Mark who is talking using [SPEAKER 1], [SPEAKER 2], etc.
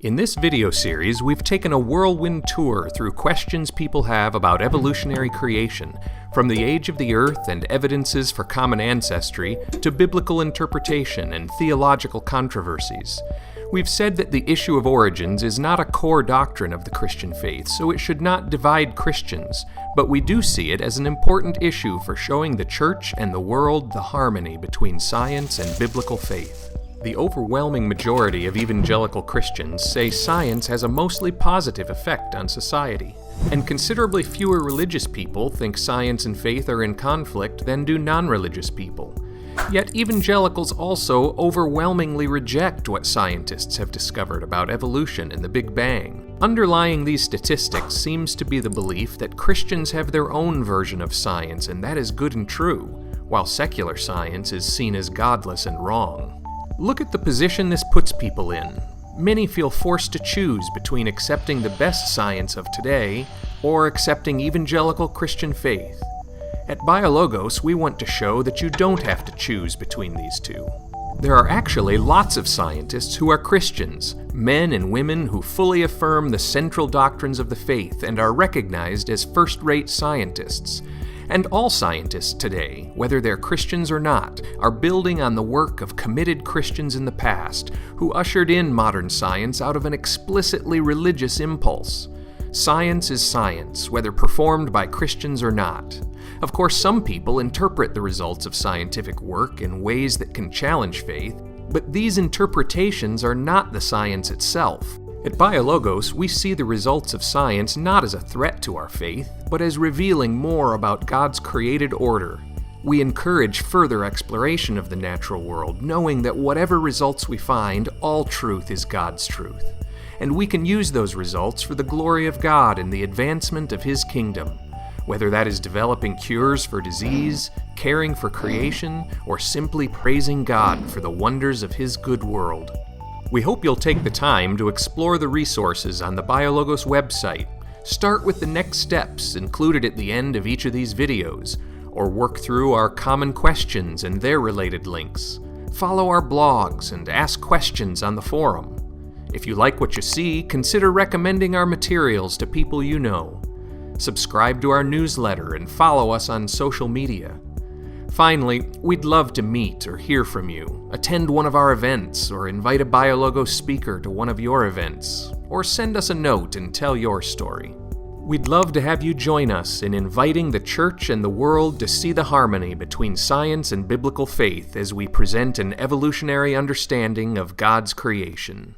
[SPEAKER 1] In this video series, we've taken a whirlwind tour through questions people have about evolutionary creation, from the age of the Earth and evidences for common ancestry to biblical interpretation and theological controversies. We've said that the issue of origins is not a core doctrine of the Christian faith, so it should not divide Christians, but we do see it as an important issue for showing the Church and the world the harmony between science and biblical faith. The overwhelming majority of evangelical Christians say science has a mostly positive effect on society, and considerably fewer religious people think science and faith are in conflict than do non-religious people. Yet evangelicals also overwhelmingly reject what scientists have discovered about evolution and the Big Bang. Underlying these statistics seems to be the belief that Christians have their own version of science, and that is good and true, while secular science is seen as godless and wrong. Look at the position this puts people in. Many feel forced to choose between accepting the best science of today or accepting evangelical Christian faith. At BioLogos, we want to show that you don't have to choose between these two. There are actually lots of scientists who are Christians, men and women who fully affirm the central doctrines of the faith and are recognized as first-rate scientists. And all scientists today, whether they're Christians or not, are building on the work of committed Christians in the past who ushered in modern science out of an explicitly religious impulse. Science is science, whether performed by Christians or not. Of course, some people interpret the results of scientific work in ways that can challenge faith, but these interpretations are not the science itself. At BioLogos, we see the results of science not as a threat to our faith, but as revealing more about God's created order. We encourage further exploration of the natural world, knowing that whatever results we find, all truth is God's truth. And we can use those results for the glory of God and the advancement of His kingdom. Whether that is developing cures for disease, caring for creation, or simply praising God for the wonders of His good world. We hope you'll take the time to explore the resources on the BioLogos website. Start with the next steps included at the end of each of these videos, or work through our common questions and their related links. Follow our blogs and ask questions on the forum. If you like what you see, consider recommending our materials to people you know. Subscribe to our newsletter and follow us on social media. Finally, we'd love to meet or hear from you, attend one of our events, or invite a BioLogos speaker to one of your events, or send us a note and tell your story. We'd love to have you join us in inviting the Church and the world to see the harmony between science and biblical faith as we present an evolutionary understanding of God's creation.